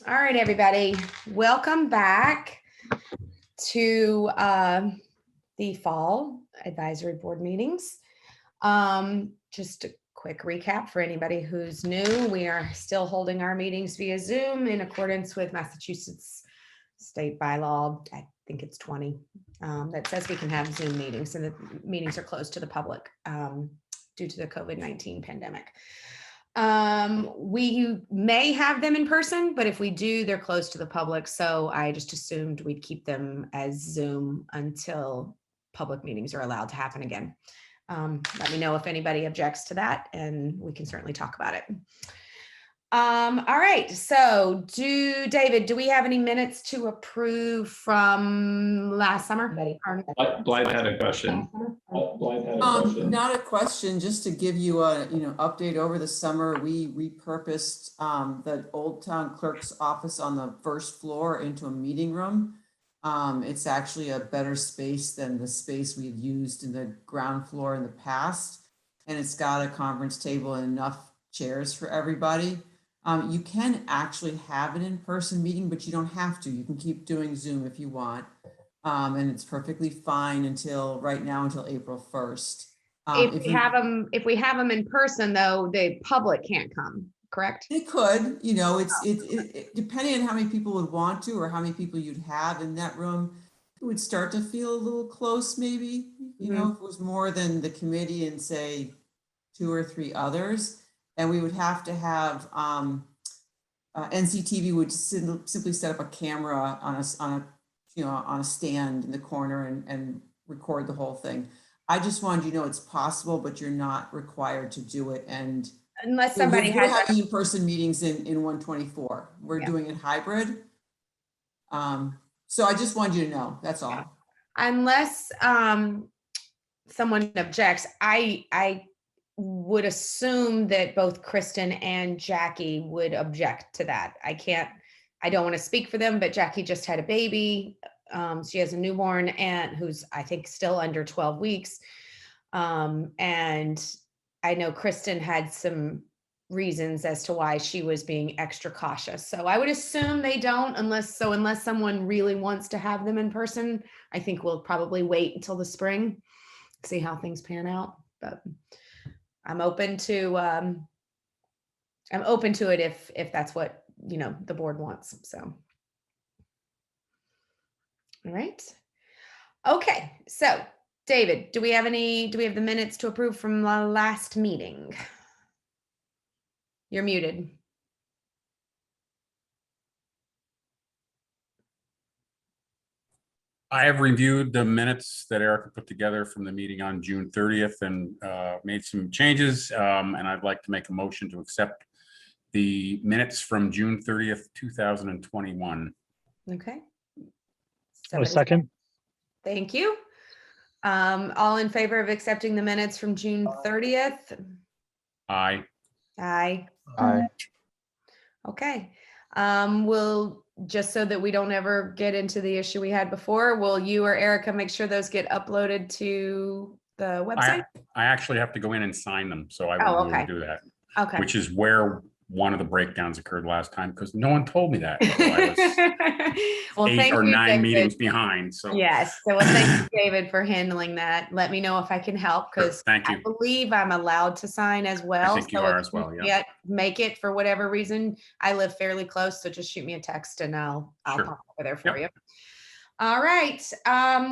All right, everybody, welcome back to the fall advisory board meetings. Just a quick recap for anybody who's new. We are still holding our meetings via Zoom in accordance with Massachusetts state bylaw. I think it's 20 that says we can have Zoom meetings, and the meetings are closed to the public due to the COVID-19 pandemic. We may have them in person, but if we do, they're closed to the public. So I just assumed we'd keep them as Zoom until public meetings are allowed to happen again. Let me know if anybody objects to that, and we can certainly talk about it. All right, so David, do we have any minutes to approve from last summer? Blythe had a question. Not a question, just to give you a update. Over the summer, we repurposed the old town clerk's office on the first floor into a meeting room. It's actually a better space than the space we've used in the ground floor in the past, and it's got a conference table and enough chairs for everybody. You can actually have an in-person meeting, but you don't have to. You can keep doing Zoom if you want. And it's perfectly fine until April 1st. If we have them in person, though, the public can't come, correct? It could, it depending on how many people would want to, or how many people you'd have in that room, it would start to feel a little close, maybe, if it was more than the committee and say 2 or 3 others. And we would have to have NCTV would simply set up a camera on a stand in the corner and record the whole thing. I just wanted you to know it's possible, but you're not required to do it. And unless somebody we're having in-person meetings in 124. We're doing it hybrid. So I just wanted you to know, that's all. Unless someone objects, I would assume that both Kristen and Jackie would object to that. I don't want to speak for them, but Jackie just had a baby. She has a newborn aunt who's, I think, still under 12 weeks. And I know Kristen had some reasons as to why she was being extra cautious. So I would assume they don't, unless someone really wants to have them in person. I think we'll probably wait until the spring, see how things pan out. But I'm open to it if that's what the board wants. So, all right. Okay. So, David, do we have the minutes to approve from the last meeting? You're muted. I have reviewed the minutes that Erica put together from the meeting on June 30th and made some changes. And I'd like to make a motion to accept the minutes from June 30th, 2021. Okay. A second. Thank you. All in favor of accepting the minutes from June 30th? Aye. Aye. Aye. Okay. We'll, just so that we don't ever get into the issue we had before, will you or Erica make sure those get uploaded to the website? I actually have to go in and sign them, so I will be able to do that. Okay. Which is where one of the breakdowns occurred last time, because no one told me that. So I was well, 8 or 9 David. meetings behind. So yes. So thank you, David, for handling that. Let me know if I can help, because thank you. I believe I'm allowed to sign as well. I think you are as well. Yeah. Make it for whatever reason. I live fairly close, so just shoot me a text and I'll Sure. pop over there for you. All right.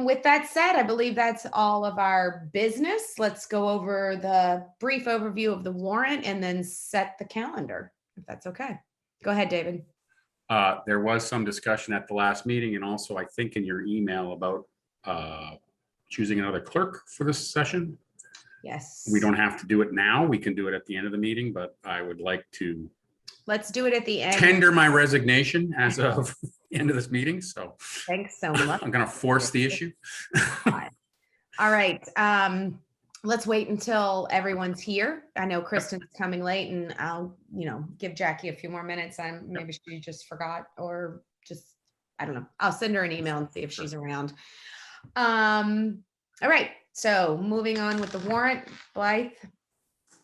With that said, I believe that's all of our business. Let's go over the brief overview of the warrant and then set the calendar, if that's okay. Go ahead, David. There was some discussion at the last meeting, and also I think in your email about choosing another clerk for this session. Yes. We don't have to do it now. We can do it at the end of the meeting, but I would like to let's do it at the end. Tender my resignation as of the end of this meeting. So thanks so much. I'm going to force the issue. All right. Let's wait until everyone's here. I know Kristen's coming late, and I'll, give Jackie a few more minutes. Maybe she just forgot, or just, I don't know. I'll send her an email and see if she's around. All right. So moving on with the warrant, Blythe.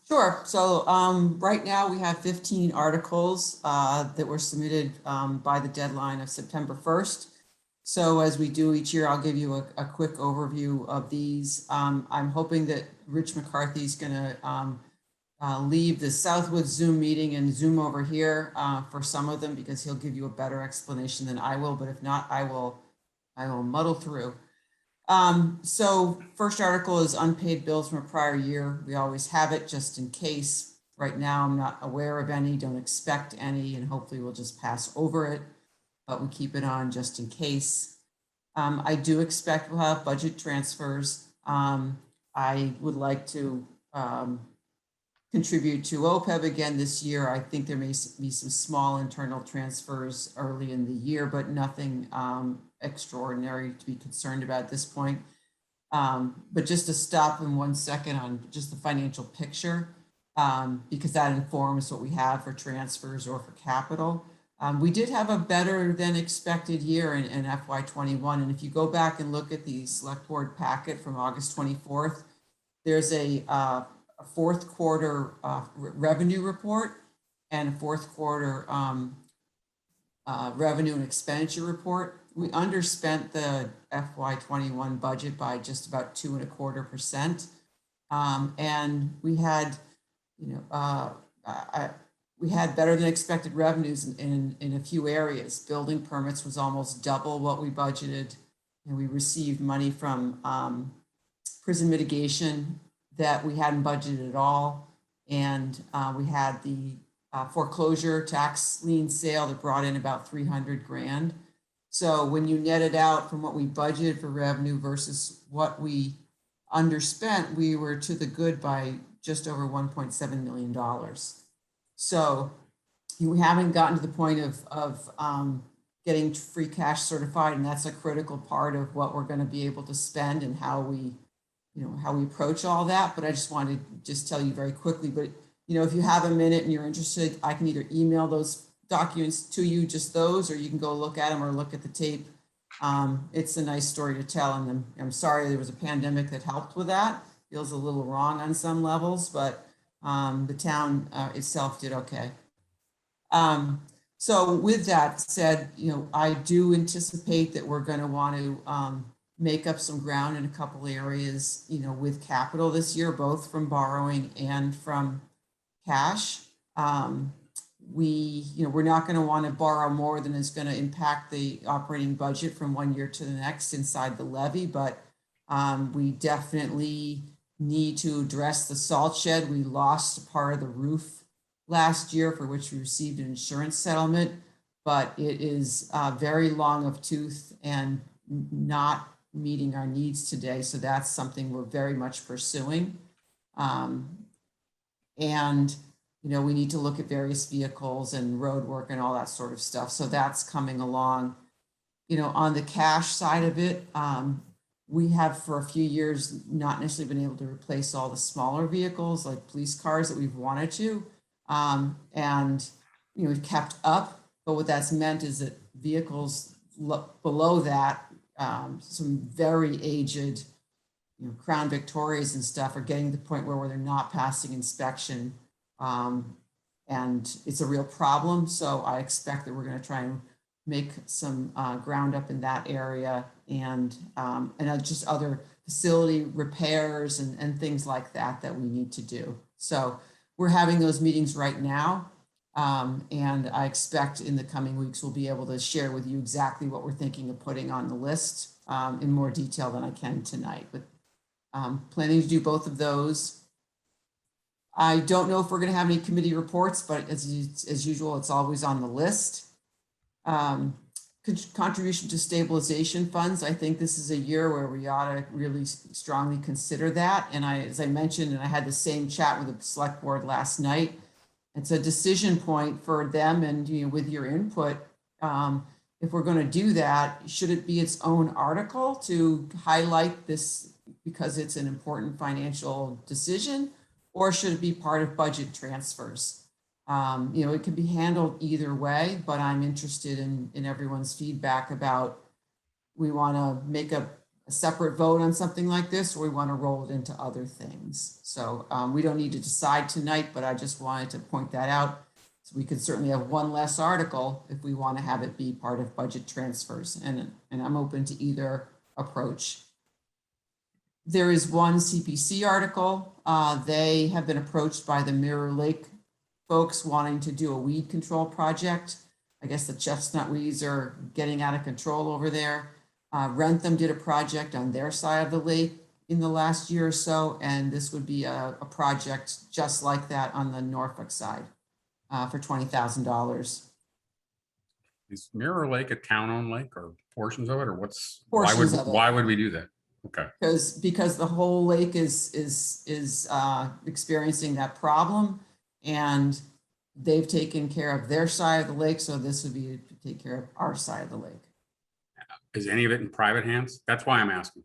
Sure. So right now we have 15 articles that were submitted by the deadline of September 1st. So as we do each year, I'll give you a quick overview of these. I'm hoping that Rich McCarthy is going to leave the Southwood Zoom meeting and Zoom over here for some of them, because he'll give you a better explanation than I will. But if not, I will muddle through. So first article is unpaid bills from a prior year. We always have it just in case. Right now, I'm not aware of any, don't expect any, and hopefully we'll just pass over it, but we keep it on just in case. I do expect we'll have budget transfers. I would like to contribute to OPEB again this year. I think there may be some small internal transfers early in the year, but nothing extraordinary to be concerned about at this point. But just to stop in 1 second on just the financial picture, because that informs what we have for transfers or for capital. We did have a better than expected year in FY21. And if you go back and look at the select board packet from August 24th, there's a fourth quarter revenue report and a fourth quarter revenue and expenditure report. We underspent the FY21 budget by just about 2.25%. And we had, we had better than expected revenues in a few areas. Building permits was almost double what we budgeted. And we received money from prison mitigation that we hadn't budgeted at all. And we had the foreclosure tax lien sale that brought in about 300 grand. So when you net it out from what we budgeted for revenue versus what we underspent, we were to the good by just over $1.7 million. So we haven't gotten to the point of getting free cash certified, and that's a critical part of what we're going to be able to spend and how we approach all that. But I just wanted to just tell you very quickly, but if you have a minute and you're interested, I can either email those documents to you, just those, or you can go look at them or look at the tape. It's a nice story to tell, and I'm sorry there was a pandemic that helped with that. Feels a little wrong on some levels, but the town itself did okay. So with that said, I do anticipate that we're going to want to make up some ground in a couple areas, with capital this year, both from borrowing and from cash. We're not going to want to borrow more than is going to impact the operating budget from one year to the next inside the levy, but we definitely need to address the salt shed. We lost a part of the roof last year for which we received an insurance settlement, but it is very long of tooth and not meeting our needs today. So that's something we're very much pursuing. And we need to look at various vehicles and road work and all that sort of stuff. So that's coming along. On the cash side of it, we have for a few years not necessarily been able to replace all the smaller vehicles like police cars that we've wanted to. And we've kept up, but what that's meant is that vehicles below that, some very aged, Crown Victorias and stuff are getting to the point where they're not passing inspection. And it's a real problem. So I expect that we're going to try and make some ground up in that area, and just other facility repairs and things like that we need to do. So we're having those meetings right now. And I expect in the coming weeks, we'll be able to share with you exactly what we're thinking of putting on the list in more detail than I can tonight, but planning to do both of those. I don't know if we're going to have any committee reports, but as usual, it's always on the list. Contribution to stabilization funds. I think this is a year where we ought to really strongly consider that. And as I mentioned, and I had the same chat with the select board last night, it's a decision point for them, and with your input, if we're going to do that, should it be its own article to highlight this because it's an important financial decision, or should it be part of budget transfers? It can be handled either way, but I'm interested in everyone's feedback about, we want to make a a separate vote on something like this, or we want to roll it into other things. So we don't need to decide tonight, but I just wanted to point that out. So we could certainly have one less article if we want to have it be part of budget transfers, and I'm open to either approach. There is one CPC article. They have been approached by the Mirror Lake folks wanting to do a weed control project. I guess the chestnut weeds are getting out of control over there. Rentham did a project on their side of the lake in the last year or so, and this would be a project just like that on the Norfolk side for $20,000. Is Mirror Lake a town-owned lake or portions of it, or Portions of it. why would we do that? Okay. Because the whole lake is experiencing that problem, and they've taken care of their side of the lake, so this would be to take care of our side of the lake. Is any of it in private hands? That's why I'm asking.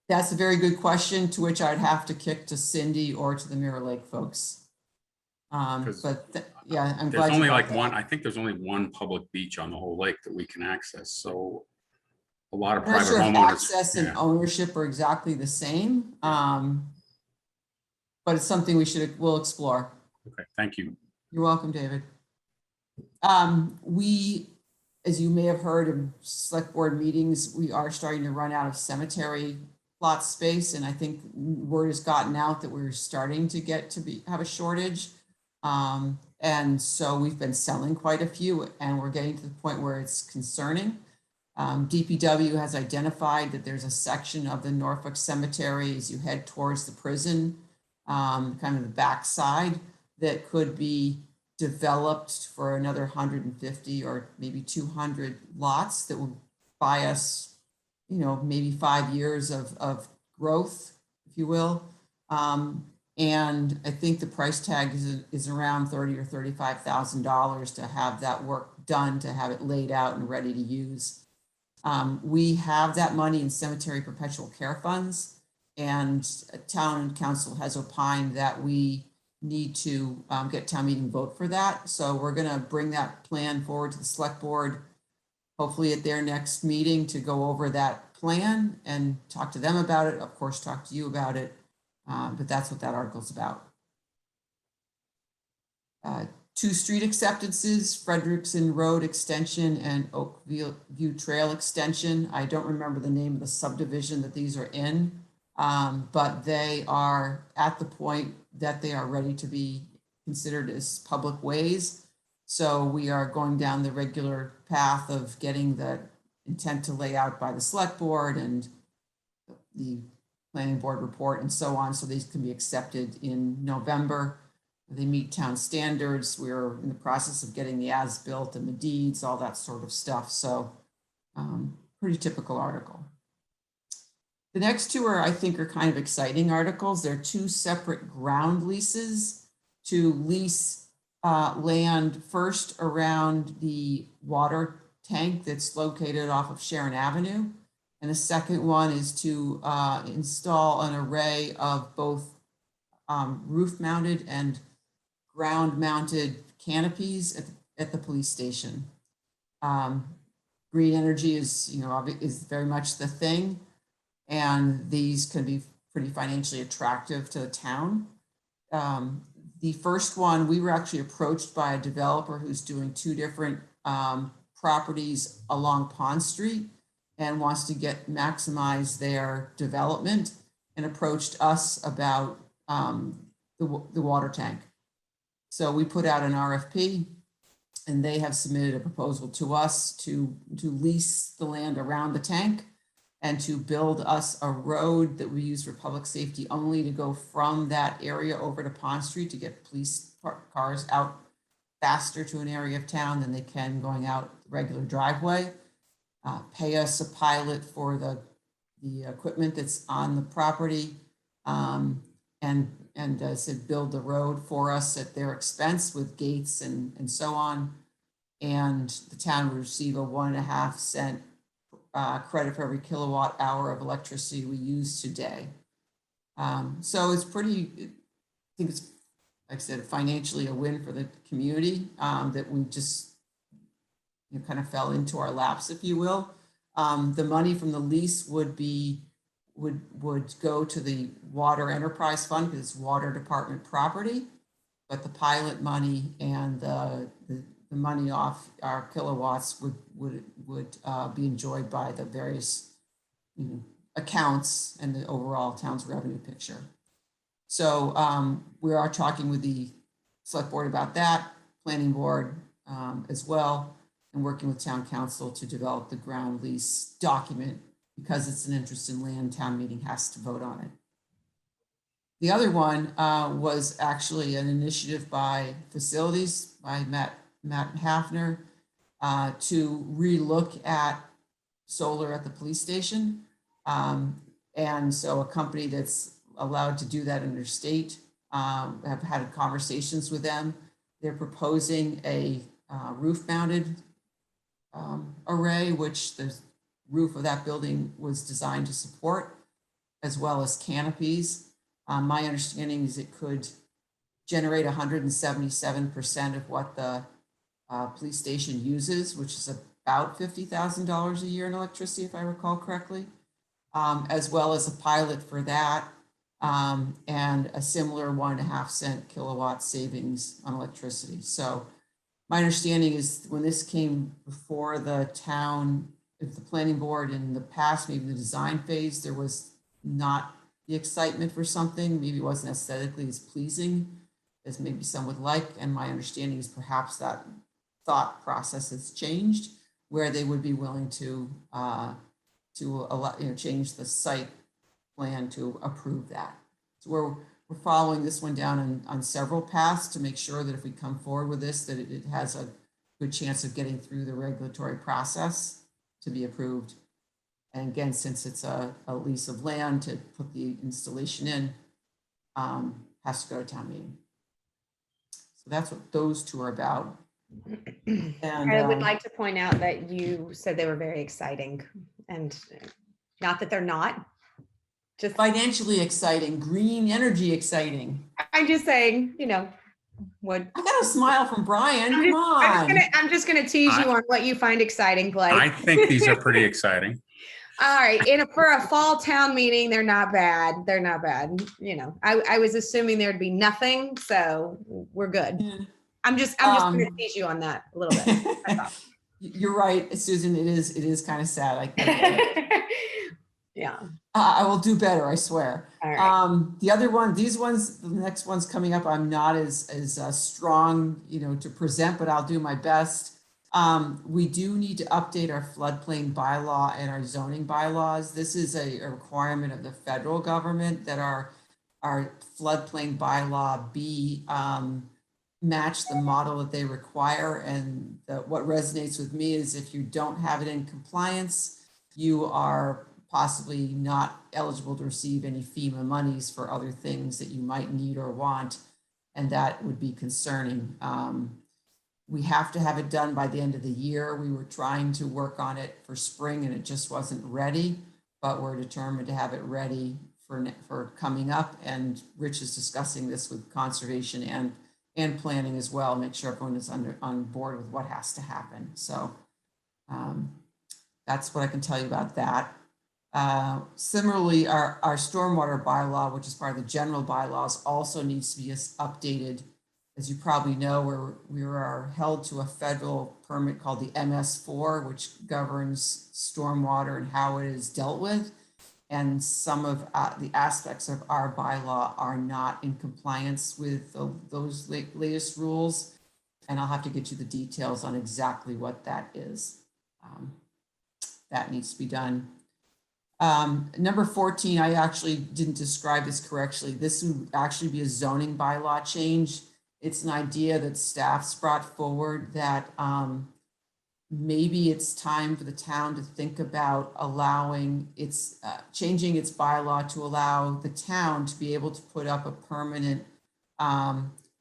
That's a very good question, to which I'd have to kick to Cindy or to the Mirror Lake folks. Yeah, I'm glad There's you only brought like that one, up. I think there's only one public beach on the whole lake that we can access. So a lot of I'm not private sure if homeowners. access and Yeah. ownership are exactly the same, but it's something we'll explore. Okay, thank you. You're welcome, David. We, as you may have heard in select board meetings, we are starting to run out of cemetery plot space, and I think word has gotten out that we're starting to have a shortage. And so we've been selling quite a few, and we're getting to the point where it's concerning. DPW has identified that there's a section of the Norfolk Cemetery as you head towards the prison, kind of the backside, that could be developed for another 150 or maybe 200 lots that will buy us, maybe 5 years of growth, if you will. And I think the price tag is around $30,000 or $35,000 to have that work done, to have it laid out and ready to use. We have that money in cemetery perpetual care funds, and town council has opined that we need to get town meeting vote for that. So we're going to bring that plan forward to the select board, hopefully at their next meeting, to go over that plan and talk to them about it. Of course, talk to you about it. But that's what that article's about. 2 street acceptances, Frederickson Road Extension and Oakview Trail Extension. I don't remember the name of the subdivision that these are in, but they are at the point that they are ready to be considered as public ways. So we are going down the regular path of getting the intent to lay out by the select board and the planning board report and so on, so these can be accepted in November. They meet town standards. We're in the process of getting the as-built and the deeds, all that sort of stuff. So pretty typical article. The next 2 I think are kind of exciting articles. They're 2 separate ground leases to lease land, first around the water tank that's located off of Sharon Avenue. And the second one is to install an array of both roof-mounted and ground-mounted canopies at the police station. Green energy is very much the thing, and these can be pretty financially attractive to the town. The first one, we were actually approached by a developer who's doing 2 different properties along Pond Street and wants to maximize their development, and approached us about the water tank. So we put out an RFP, and they have submitted a proposal to us to lease the land around the tank and to build us a road that we use for public safety only, to go from that area over to Pond Street to get police cars out faster to an area of town than they can going out the regular driveway. Pay us a pilot for the equipment that's on the property, and said build the road for us at their expense with gates and so on. And the town would receive a 1.5 cent credit for every kilowatt hour of electricity we use today. So it's pretty, I think it's, like I said, financially a win for the community, that we just kind of fell into our laps, if you will. The money from the lease would go to the Water Enterprise Fund because it's Water Department property, but the pilot money and the money off our kilowatts would be enjoyed by the various accounts and the overall town's revenue picture. So we are talking with the select board about that, planning board as well, and working with town council to develop the ground lease document. Because it's an interest in land, town meeting has to vote on it. The other one was actually an initiative by facilities, by Matt Hafner, to relook at solar at the police station. And so a company that's allowed to do that interstate, have had conversations with them. They're proposing a roof-mounted array, which the roof of that building was designed to support, as well as canopies. My understanding is it could generate 177% of what the police station uses, which is about $50,000 a year in electricity, if I recall correctly, as well as a pilot for that, and a similar 1.5 cent kilowatt savings on electricity. So my understanding is when this came before the town, if the planning board in the past, maybe the design phase, there was not the excitement for something, maybe it wasn't aesthetically as pleasing as maybe some would like. And my understanding is perhaps that thought process has changed, where they would be willing to allow, change the site plan to approve that. So we're following this one down on several paths to make sure that if we come forward with this, that it has a good chance of getting through the regulatory process to be approved. And again, since it's a lease of land to put the installation in, has to go to town meeting. So that's what those two are about. And I would like to point out that you said they were very exciting, and not that they're not. Just financially exciting, green energy exciting. I'm just saying, what I got a smile from Brian. Come on. I'm just gonna tease you on what you find exciting, Blake. I think these are pretty exciting. All right, for a fall town meeting, they're not bad. They're not bad. I was assuming there'd be nothing, so we're good. Yeah. I'm just gonna tease you on that a little bit. That's all. You're right, Susan. It is kind of sad. Yeah. I will do better, I swear. All right. The other one, the next one's coming up. I'm not as strong, to present, but I'll do my best. We do need to update our floodplain bylaw and our zoning bylaws. This is a requirement of the federal government that our floodplain bylaw be match the model that they require. And what resonates with me is if you don't have it in compliance, you are possibly not eligible to receive any FEMA monies for other things that you might need or want. And that would be concerning. We have to have it done by the end of the year. We were trying to work on it for spring and it just wasn't ready, but we're determined to have it ready for coming up. And Rich is discussing this with conservation and planning as well, make sure everyone is on board with what has to happen. So that's what I can tell you about that. Similarly, our stormwater bylaw, which is part of the general bylaws, also needs to be updated. As you probably know, we are held to a federal permit called the MS4, which governs stormwater and how it is dealt with. And some of the aspects of our bylaw are not in compliance with those latest rules. And I'll have to get you the details on exactly what that is. That needs to be done. Number 14, I actually didn't describe this correctly. This would actually be a zoning bylaw change. It's an idea that staff's brought forward that maybe it's time for the town to think about changing its bylaw to allow the town to be able to put up a permanent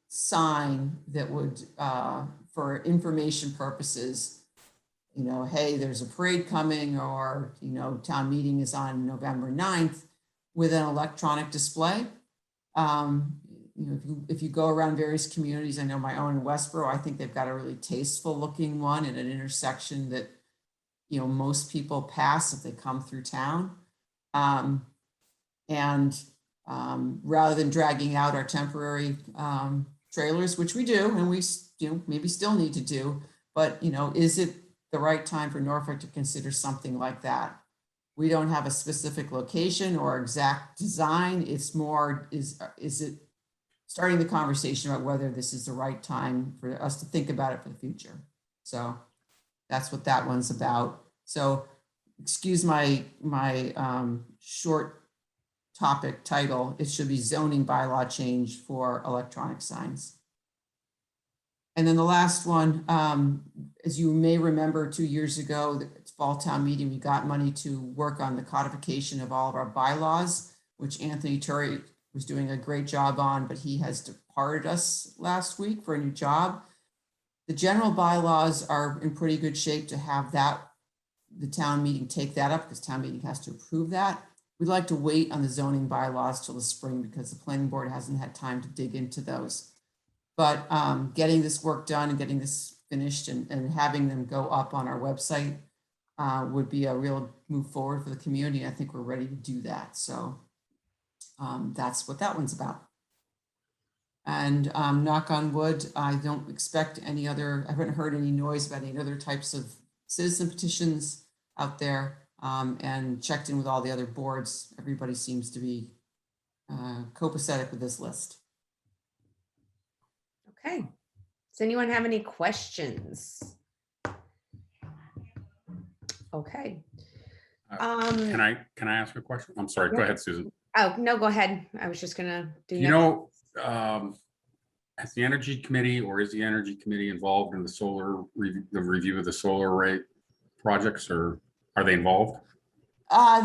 sign that would, for information purposes, hey, there's a parade coming, or, town meeting is on November 9th, with an electronic display. If you go around various communities, I know my own in Westboro, I think they've got a really tasteful looking one at an intersection that most people pass if they come through town. Rather than dragging out our temporary trailers, which we do, and we maybe still need to do, but is it the right time for Norfolk to consider something like that? We don't have a specific location or exact design. It's more, is it starting the conversation about whether this is the right time for us to think about it for the future? So that's what that one's about. So excuse my short topic title. It should be zoning bylaw change for electronic signs. And then the last one, as you may remember, 2 years ago, the fall town meeting, we got money to work on the codification of all of our bylaws, which Anthony Turry was doing a great job on, but he has departed us last week for a new job. The general bylaws are in pretty good shape to have the town meeting take that up, because town meeting has to approve that. We'd like to wait on the zoning bylaws till the spring because the planning board hasn't had time to dig into those. But getting this work done and getting this finished and having them go up on our website would be a real move forward for the community. I think we're ready to do that. So that's what that one's about. And knock on wood, I don't expect I haven't heard any noise about any other types of citizen petitions out there, and checked in with all the other boards. Everybody seems to be copacetic with this list. Okay. Does anyone have any questions? Okay. Can I ask a question? I'm sorry. Go Yeah. ahead, Susan. Oh, no, go ahead. I was just gonna do. Has the Energy Committee or is the Energy Committee involved in the review of the solar array projects, or are they involved?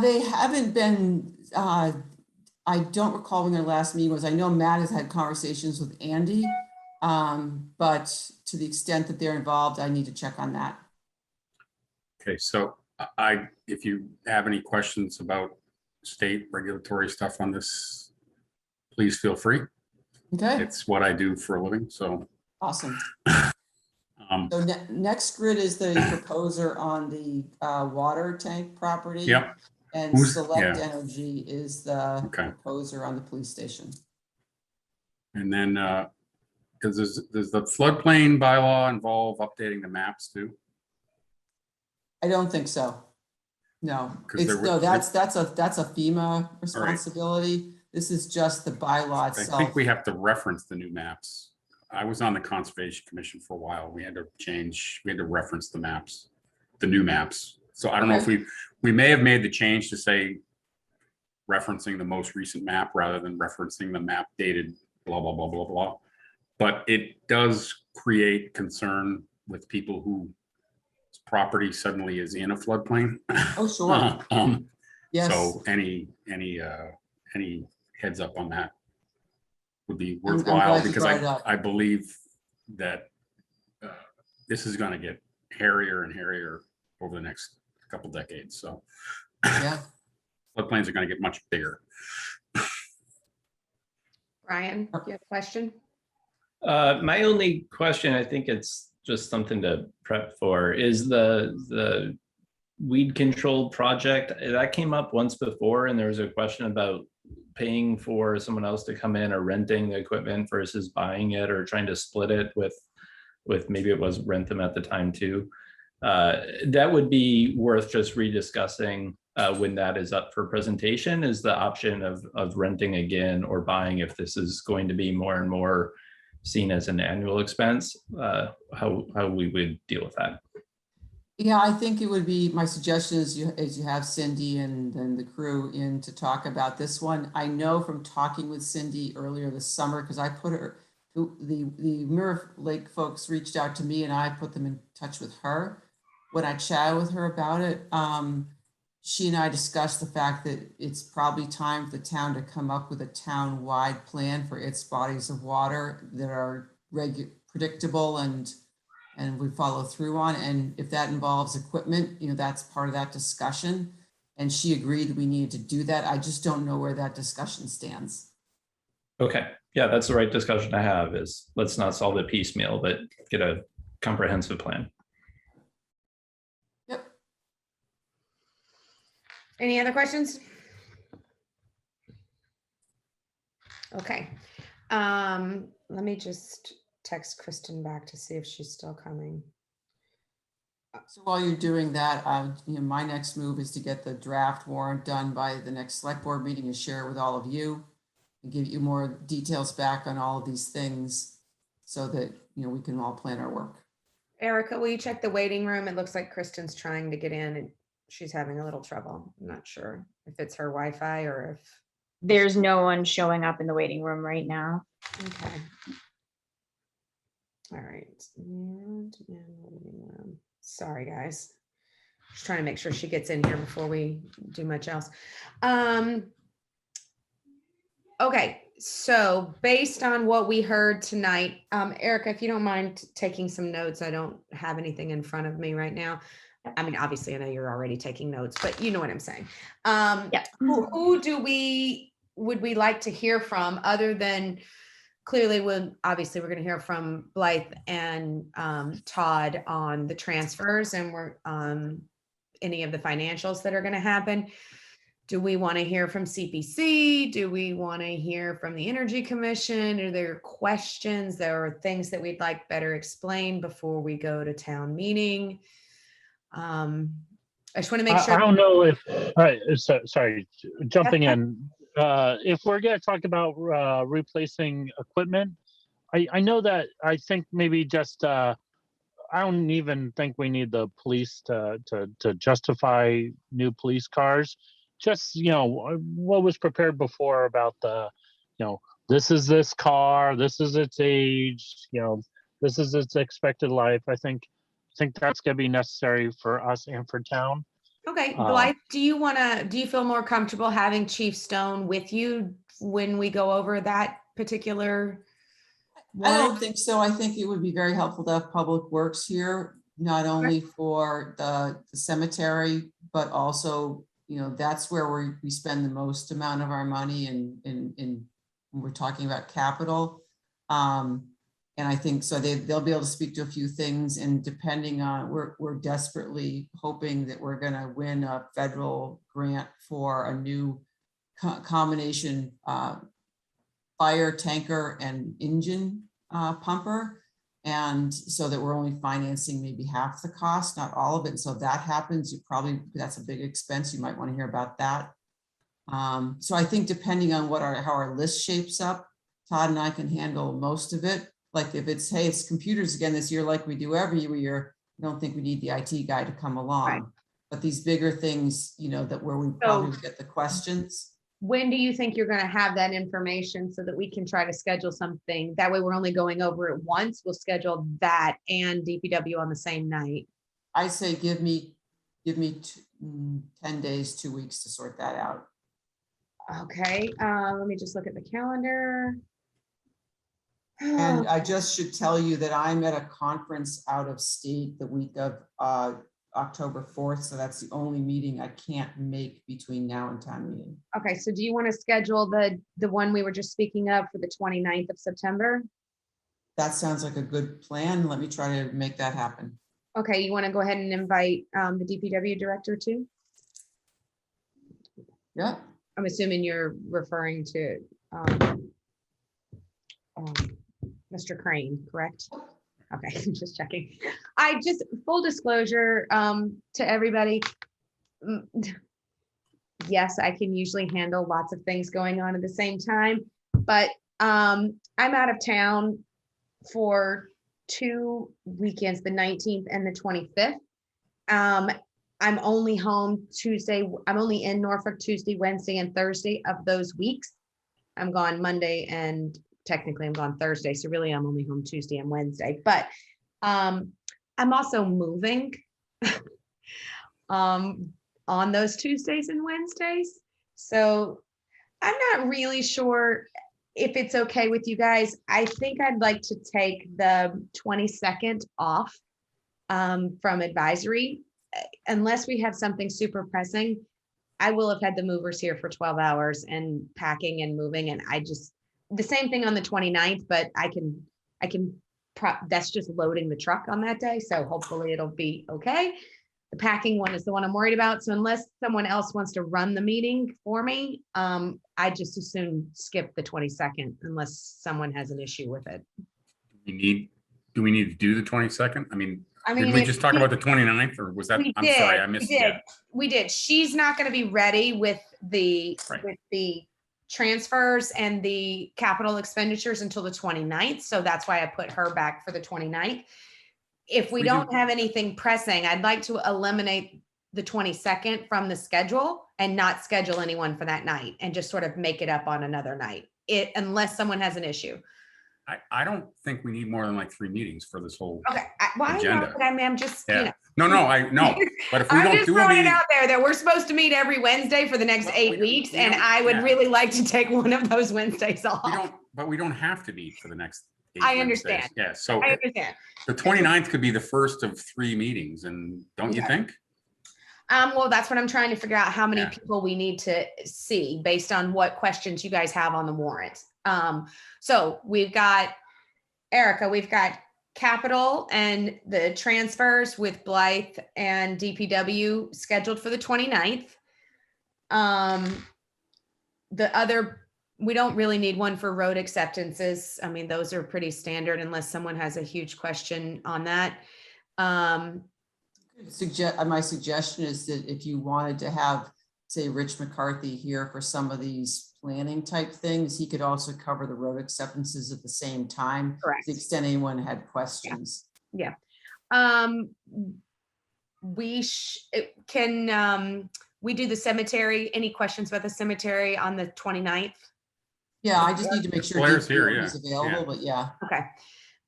They haven't been, I don't recall when their last meeting was. I know Matt has had conversations with Andy, but to the extent that they're involved, I need to check on that. Okay, so if you have any questions about state regulatory stuff on this, please feel free. Okay, It's what I do for a living, so. awesome. So next grid is the proposer on the water tank property. Yep. And Select Energy is the proposer on the police station. And then does the floodplain bylaw involve updating the maps too? I don't think so. No, that's a FEMA responsibility. Right. This is just the bylaw itself. I think we have to reference the new maps. I was on the Conservation Commission for a while. We had to reference the maps, the new maps. So I don't know if we may have made the change to say referencing the most recent map rather than referencing the map dated blah, blah, blah, blah, blah. But it does create concern with people whose property suddenly is in a floodplain. Oh, sure. Yes. So any heads up on that would be worthwhile, because I believe that this is going to get hairier and hairier over the next couple decades. So yeah, floodplains are going to get much bigger. Brian, you have a question? My only question, I think it's just something to prep for, is the weed control project. That came up once before, and there was a question about paying for someone else to come in or renting the equipment versus buying it, or trying to split it with maybe it was Rentham at the time too. That would be worth just rediscussing when that is up for presentation, is the option of renting again or buying, if this is going to be more and more seen as an annual expense, how we would deal with that. Yeah, I think it would be, my suggestion is you have Cindy and then the crew in to talk about this one. I know from talking with Cindy earlier this summer, because I put her, the Mirror Lake folks reached out to me and I put them in touch with her. When I chatted with her about it, she and I discussed the fact that it's probably time for the town to come up with a town-wide plan for its bodies of water that are predictable and we follow through on. And if that involves equipment, that's part of that discussion. And she agreed that we needed to do that. I just don't know where that discussion stands. Okay, yeah, that's the right discussion to have, is let's not solve it piecemeal, but get a comprehensive plan. Yep. Any other questions? Okay. Let me just text Kristen back to see if she's still coming. So while you're doing that, my next move is to get the draft warrant done by the next select board meeting and share it with all of you and give you more details back on all of these things so that, we can all plan our work. Erica, will you check the waiting room? It looks like Kristen's trying to get in and she's having a little trouble. I'm not sure if it's her Wi-Fi or if. There's no one showing up in the waiting room right now. Okay. All right. Sorry, guys. Just trying to make sure she gets in here before we do much else. Okay, so based on what we heard tonight, Erica, if you don't mind taking some notes, I don't have anything in front of me right now. I mean, obviously, I know you're already taking notes, but you know what I'm saying. Yeah. Who would we like to hear from other than clearly obviously we're going to hear from Blythe and Todd on the transfers and we're any of the financials that are going to happen. Do we want to hear from CPC? Do we want to hear from the Energy Commission? Are there questions? There are things that we'd like better explained before we go to town meeting. I just want to make sure. I don't know if, sorry, jumping in. If we're going to talk about replacing equipment, I know that I think maybe just, I don't even think we need the police to justify new police cars. Just, what was prepared before about the, this is this car, this is its age, this is its expected life. I think that's going to be necessary for us and for town. Okay, Blythe, do you feel more comfortable having Chief Stone with you when we go over that particular one? I don't think so. I think it would be very helpful to have Public Works here, not only for the cemetery, but also, that's where we spend the most amount of our money and when we're talking about capital. And I think so they'll be able to speak to a few things, and depending on, we're desperately hoping that we're gonna win a federal grant for a new combination fire tanker and engine pumper. And so that we're only financing maybe half the cost, not all of it. And so if that happens, that's a big expense. You might want to hear about that. So I think depending on how our list shapes up, Todd and I can handle most of it. Like if it's, hey, it's computers again this year, like we do every year, I don't think we need the IT guy to come along. Right. But these bigger things, that where we probably get the questions. When do you think you're going to have that information so that we can try to schedule something? That way we're only going over it once. We'll schedule that and DPW on the same night. I say give me 10 days, 2 weeks to sort that out. Okay, let me just look at the calendar. And I just should tell you that I'm at a conference out of state the week of October 4th. So that's the only meeting I can't make between now and town meeting. Okay, so do you want to schedule the one we were just speaking of for the 29th of September? That sounds like a good plan. Let me try to make that happen. Okay, you want to go ahead and invite the DPW director too? Yeah. I'm assuming you're referring to Mr. Crane, correct? Okay, just checking. Full disclosure to everybody. Yes, I can usually handle lots of things going on at the same time, but I'm out of town for 2 weekends, the 19th and the 25th. I'm only home Tuesday. I'm only in Norfolk Tuesday, Wednesday, and Thursday of those weeks. I'm gone Monday and technically I'm gone Thursday. So really I'm only home Tuesday and Wednesday, but I'm also moving on those Tuesdays and Wednesdays. So I'm not really sure if it's okay with you guys. I think I'd like to take the 22nd off from advisory. Unless we have something super pressing, I will have had the movers here for 12 hours and packing and moving. And the same thing on the 29th, but that's just loading the truck on that day. So hopefully it'll be okay. The packing one is the one I'm worried about. So unless someone else wants to run the meeting for me, I just as soon skip the 22nd unless someone has an issue with it. Do we need to do the 22nd? I mean, I did mean, we if just talk we- about the 29th or was that, We I'm sorry, did, I missed we did. it. We did. She's not going to be ready with the Right. transfers and the capital expenditures until the 29th. So that's why I put her back for the 29th. If we We don't do- have anything pressing, I'd like to eliminate the 22nd from the schedule and not schedule anyone for that night and just sort of make it up on another night, unless someone has an issue. I don't think we need more than like 3 meetings for this whole. Okay. Well, I know, Agenda. but I'm just, Yeah. No, I know. But if we I'm don't just do a throwing it meeting, out there that we're supposed to meet every Wednesday for the next Well, 8 weeks. we And don't- I would yeah. really like to take one of those Wednesdays off. we don't have to meet for the next 8 I Wednesdays. understand. Yeah, so I understand. the 29th could be the first of 3 meetings and don't you Okay. think? Well, that's what I'm trying to figure out how many Yeah. people we need to see based on what questions you guys have on the warrant. So we've got Erica, we've got capital and the transfers with Blythe and DPW scheduled for the 29th. The other, we don't really need one for road acceptances. I mean, those are pretty standard unless someone has a huge question on that. My suggestion is that if you wanted to have, say, Rich McCarthy here for some of these planning type things, he could also cover the road acceptances at the same time. Correct. To the extent anyone had questions. Can we do the cemetery? Any questions about the cemetery on the 29th? Yeah, I just need to make sure Blair's here, DPW is yeah. available, but yeah. Okay.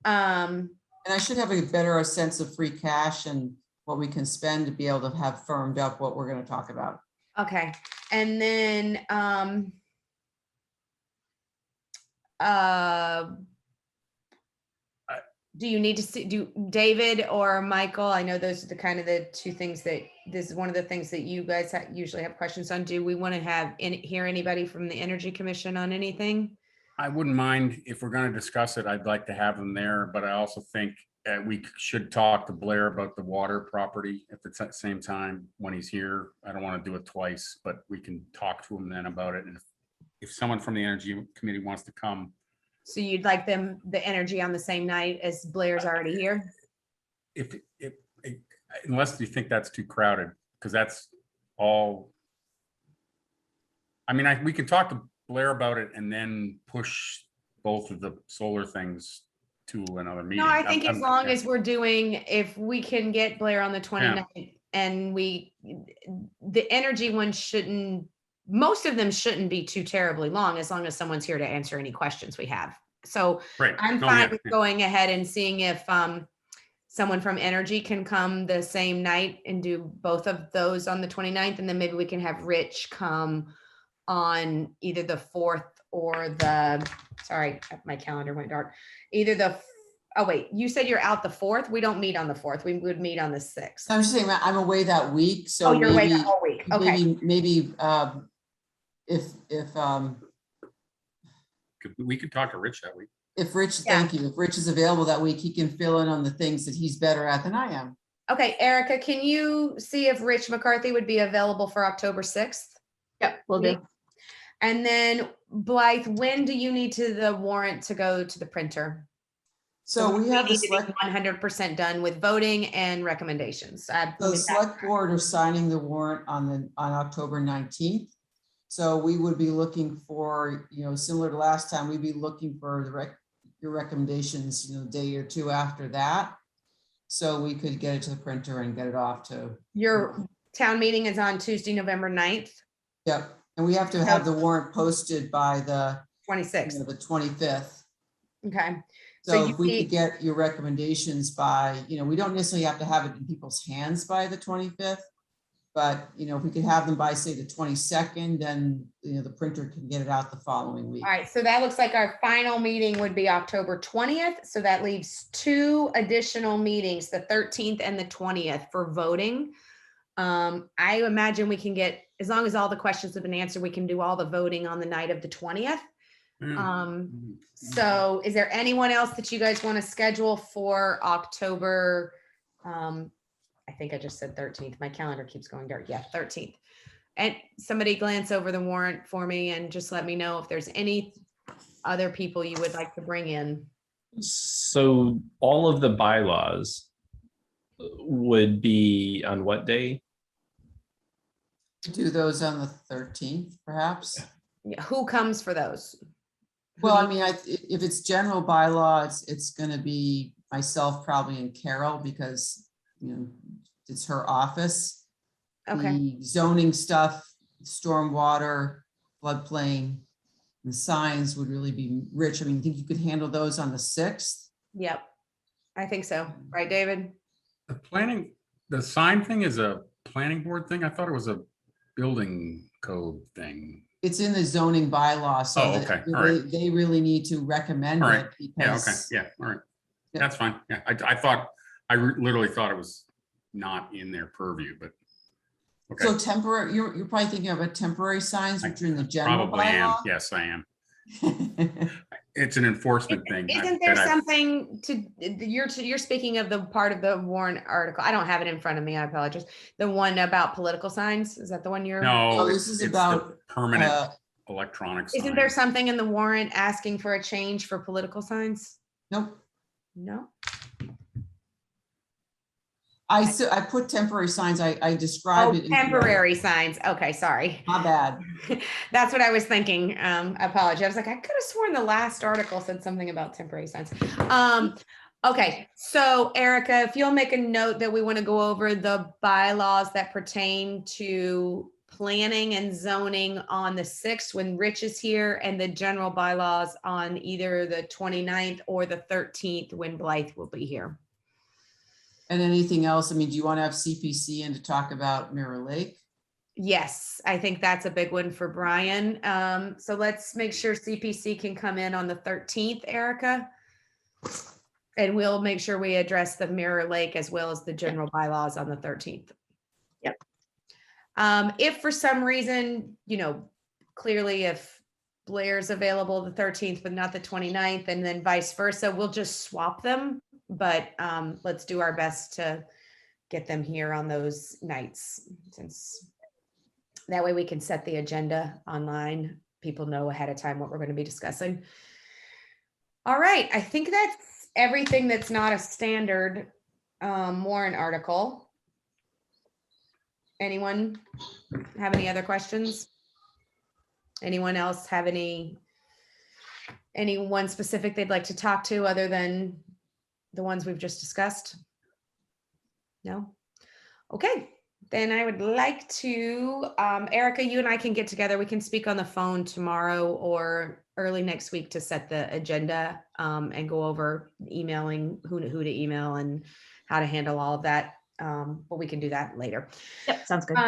And I should have a better sense of free cash and what we can spend to be able to have firmed up what we're going to talk about. Okay. And then, do you need to see, David or Michael? I know those are the 2 things that, this is one of the things that you guys usually have questions on. Do we want to hear anybody from the Energy Commission on anything? I wouldn't mind if we're going to discuss it. I'd like to have them there, but I also think we should talk to Blair about the water property at the same time when he's here. I don't want to do it twice, but we can talk to him then about it. And if someone from the Energy Committee wants to come. So you'd like the energy on the same night as Blair's already here? Unless you think that's too crowded, because that's all. I mean, we can talk to Blair about it and then push both of the solar things to another meeting. No, I think as long as we're doing, if we can get Blair on the 29th and the energy one most of them shouldn't be too terribly long as long as someone's here to answer any questions we have. So Right. I'm fine with going ahead and seeing if someone from Energy can come the same night and do both of those on the 29th. And then maybe we can have Rich come on either the 4th or sorry, my calendar went dark. Oh wait, you said you're out the 4th. We don't meet on the 4th. We would meet on the 6th. I'm just saying I'm away that week. So you're away the whole week. Okay. Maybe if we could talk to Rich that week. If Rich, thank you. If Rich is available that week, he can fill in on the things that he's better at than I am. Okay, Erica, can you see if Rich McCarthy would be available for October 6th? Yep, will do. And then Blythe, when do you need the warrant to go to the printer? So we have the need to be select, 100% done with voting and recommendations. the select board are signing the warrant on October 19th. So we would be looking for, similar to last time, we'd be looking for your recommendations, a day or 2 after that. So we could get it to the printer and get it off to. Your town meeting is on Tuesday, November 9th. Yep. And we have to have the warrant posted by the 26th. the 25th. Okay. So if we could get your recommendations by, we don't necessarily have to have it in people's hands by the 25th. But, if we could have them by, say, the 22nd, then, the printer can get it out the following week. All right. So that looks like our final meeting would be October 20th. So that leaves 2 additional meetings, the 13th and the 20th for voting. I imagine we can get, as long as all the questions have been answered, we can do all the voting on the night of the 20th. So is there anyone else that you guys want to schedule for October I think I just said 13th. My calendar keeps going dark. Yeah, 13th. And somebody glance over the warrant for me and just let me know if there's any other people you would like to bring in. So all of the bylaws would be on what day? Do those on the 13th, perhaps? Yeah, who comes for those? Who Well, do I mean, if it's general bylaw, it's gonna be myself probably and Carol because, it's her office. Okay, The zoning stuff, stormwater, floodplain, the signs would really be Rich. I mean, think you could handle those on the 6th? yep. I think so. Right, David? The sign thing is a planning board thing. I thought it was a building code thing. It's in the zoning bylaw, so Oh, that okay, all right. they really need to recommend All right. it Yeah, okay, because yeah, all right. Yeah. That's fine. Yeah, I literally thought it was not in their purview, but. Okay, so temporary, you're probably thinking about temporary signs, which are in the general probably am. bylaw. Yes, I am. It's an enforcement thing. Isn't there something to, you're speaking of the part of the warrant article. I don't have it in front of me. I apologize. The one about political signs. Is that the one you're? No, Oh, this is it's the about, permanent electronic sign. Isn't there something in the warrant asking for a change for political signs? Nope. No? I put temporary signs. I described Oh, it. temporary signs. Okay, sorry. My bad. That's what I was thinking. I apologize. I was like, I could have sworn the last article said something about temporary signs. Okay, so Erica, if you'll make a note that we want to go over the bylaws that pertain to planning and zoning on the 6th when Rich is here, and the general bylaws on either the 29th or the 13th when Blythe will be here. And anything else? I mean, do you want to have CPC in to talk about Mirror Lake? Yes, I think that's a big one for Brian. So let's make sure CPC can come in on the 13th, Erica. And we'll make sure we address the Mirror Lake as well as the general bylaws on the 13th. Yep. If for some reason, clearly if Blair's available the 13th, but not the 29th, and then vice versa, we'll just swap them. But let's do our best to get them here on those nights, since that way we can set the agenda online. People know ahead of time what we're going to be discussing. All right, I think that's everything that's not a standard warrant article. Anyone have any other questions? Anyone else have anyone specific they'd like to talk to other than the ones we've just discussed? No? Okay, then I would like to, Erica, you and I can get together. We can speak on the phone tomorrow or early next week to set the agenda and go over emailing, who to email and how to handle all of that. But we can do that later. Yep, sounds good.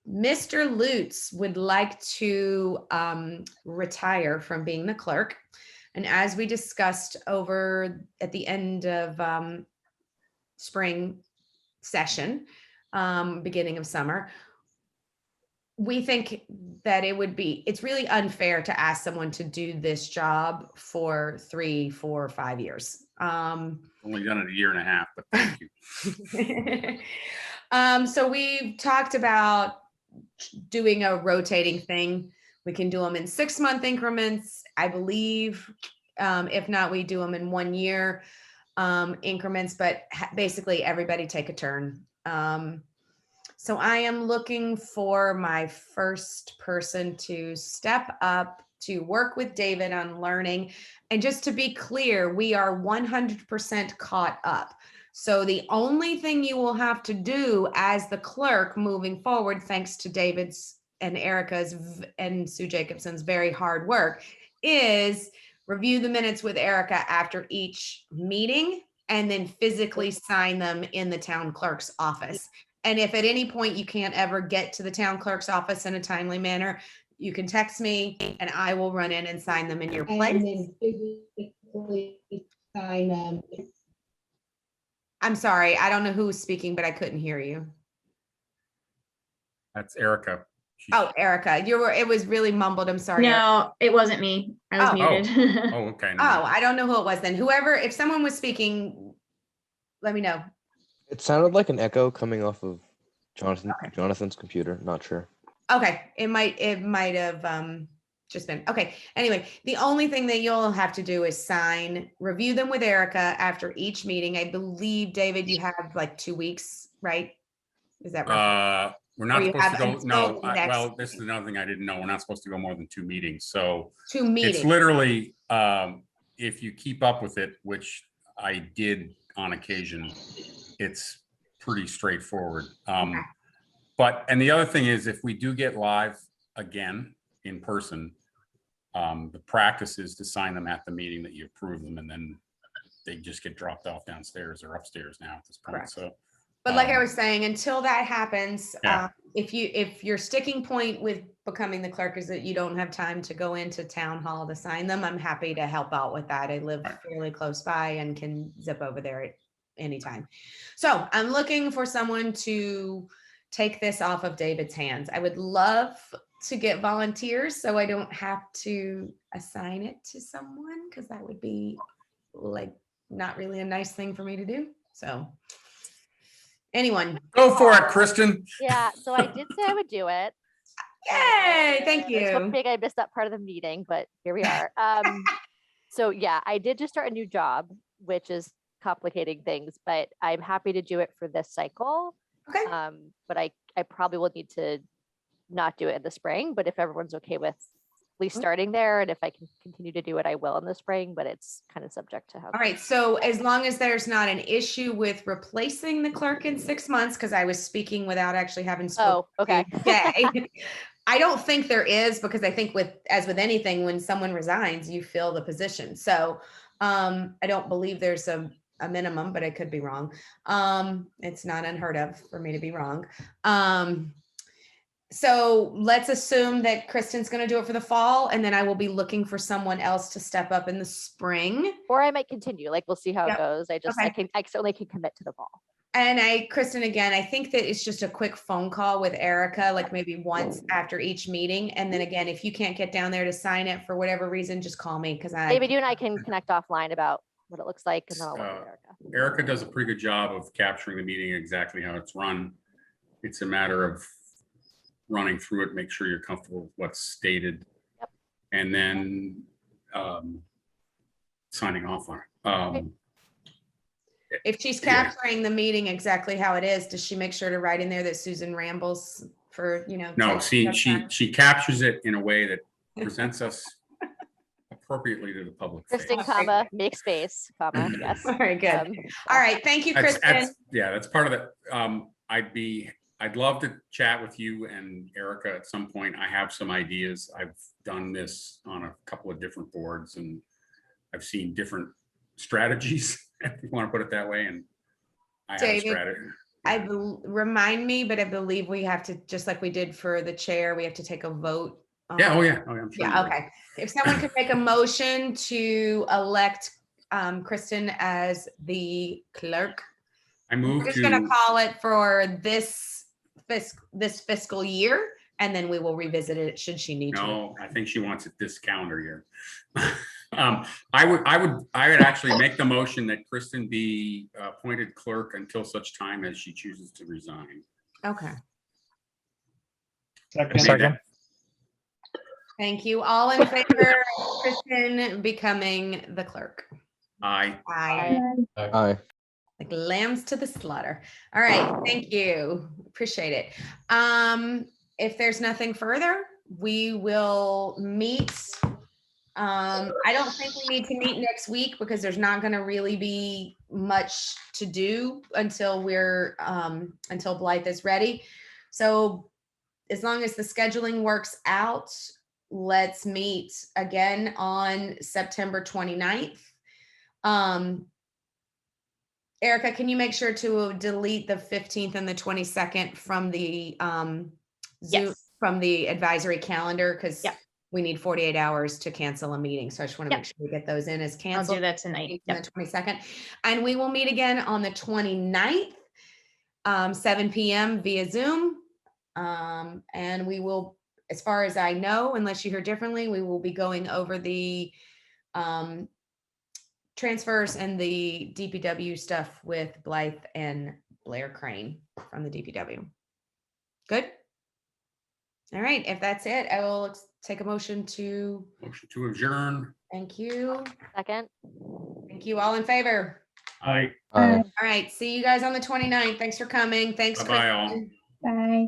Mr. Lutz would like to retire from being the clerk. And as we discussed over at the end of spring session, beginning of summer, we think that it's really unfair to ask someone to do this job for 3, 4, 5 years. Only done it a year and a half, but thank you. So we've talked about doing a rotating thing. We can do them in 6-month increments, I believe. If not, we do them in 1 year increments, but basically everybody take a turn. So I am looking for my first person to step up to work with David on learning. And just to be clear, we are 100% caught up. So the only thing you will have to do as the clerk moving forward, thanks to David's and Erica's and Sue Jacobson's very hard work, is review the minutes with Erica after each meeting and then physically sign them in the town clerk's office. And if at any point you can't ever get to the town clerk's office in a timely manner, you can text me and I will run in and sign them in your place. And then physically sign them. I'm sorry, I don't know who's speaking, but I couldn't hear you. That's Erica. Oh, Erica, it was really mumbled. I'm sorry. No, it wasn't me. I was muted. Oh, okay. Oh, I don't know who it was then. Whoever, if someone was speaking, let me know. It sounded like an echo coming off of Okay. Jonathan's computer. Not sure. Okay, it might have just been, okay. Anyway, the only thing that you'll have to do is review them with Erica after each meeting. I believe, David, you have like 2 weeks, right? Is that right? We're Or not you supposed to have go, until no, the next well, this is another thing I didn't know. We're not supposed to go more than 2 meetings. So 2 meetings. it's literally, if you keep up with it, which I did on occasion, it's pretty straightforward. And the other thing is, if we do get live again in person, the practice is to sign them at the meeting that you approve them, and then they just get dropped off downstairs or upstairs now at this point. Correct. So, But like I was saying, until that happens, Yeah. If your sticking point with becoming the clerk is that you don't have time to go into town hall to sign them, I'm happy to help out with that. I live fairly close by and can zip over there at any time. So I'm looking for someone to take this off of David's hands. I would love to get volunteers so I don't have to assign it to someone, because that would be like not really a nice thing for me to do. So anyone? go for it, Kristen. Yeah, so I did say I would do it. Yay, thank I was you. hoping I missed that part of the meeting, but here we are. So yeah, I did just start a new job, which is complicating things, but I'm happy to do it for this cycle. Okay. But I probably will need to not do it in the spring, but if everyone's okay with at least starting there, and if I can continue to do it, I will in the spring, but it's kind of subject to how. All right, so as long as there's not an issue with replacing the clerk in 6 months, because I was speaking without actually having spoken. Oh, okay. Okay. I don't think there is, because I think as with anything, when someone resigns, you fill the position. So I don't believe there's a minimum, but I could be wrong. It's not unheard of for me to be wrong. So let's assume that Kristen's going to do it for the fall, and then I will be looking for someone else to step up in the spring. Or I might continue, like, we'll see how Yep. it goes. I certainly can commit to the fall. And Kristen, again, I think that it's just a quick phone call with Erica, like maybe once after each meeting. And then again, if you can't get down there to sign it for whatever reason, just call me, because David, you and I can connect offline about what it looks like, and then I'll work with Erica. Erica does a pretty good job of capturing the meeting exactly how it's run. It's a matter of running through it, make sure you're comfortable with what's stated, Yep. and then signing off on it. If she's capturing the meeting exactly how it is, does she make sure to write in there that Susan rambles for, No, she captures it in a way that presents us appropriately to the public. Kristen, face. comma, make space, comma, yes. All right, good. All right, thank you, Kristen. That's part of it. I'd love to chat with you and Erica at some point. I have some ideas. I've done this on a couple of different boards, and I've seen different strategies, if you want to put it that way. And I have a strategy. Remind me, but I believe we have to, just like we did for the chair, we have to take a vote. Yeah. Oh yeah. I'm sure. Yeah. Okay. If someone could make a motion to elect Kristen as the clerk, I moved we're just going to call it for this fiscal year, and then we will revisit it should she need to. No, I think she wants it this calendar year. I would actually make the motion that Kristen be appointed clerk until such time as she chooses to resign. Okay. Second. Thank you. All in favor of Kristen becoming the clerk? Aye. Aye. Like lambs to the slaughter. All right, thank you. Appreciate it. If there's nothing further, we will meet. I don't think we need to meet next week, because there's not going to really be much to do until until Blythe is ready. So as long as the scheduling works out, let's meet again on September 29th. Erica, can you make sure to delete the 15th and the 22nd from the Zoom, Yes. from the advisory calendar? Because Yep. we need 48 hours to cancel a meeting. So I just want to Yep. make sure we get those in as I'll canceled. do that tonight. On Yep. the 22nd. And we will meet again on the 29th, 7 p.m. via Zoom. And we will, as far as I know, unless you hear differently, we will be going over the transfers and the DPW stuff with Blythe and Blair Crane from the DPW. Good. All right, if that's it, I will take a motion to, Motion to adjourn. thank you. Second. Thank you. All in favor? Aye. Aye. All right, see you guys on the 29th. Thanks for coming. Thanks, Bye-bye, all. Kristen. Bye.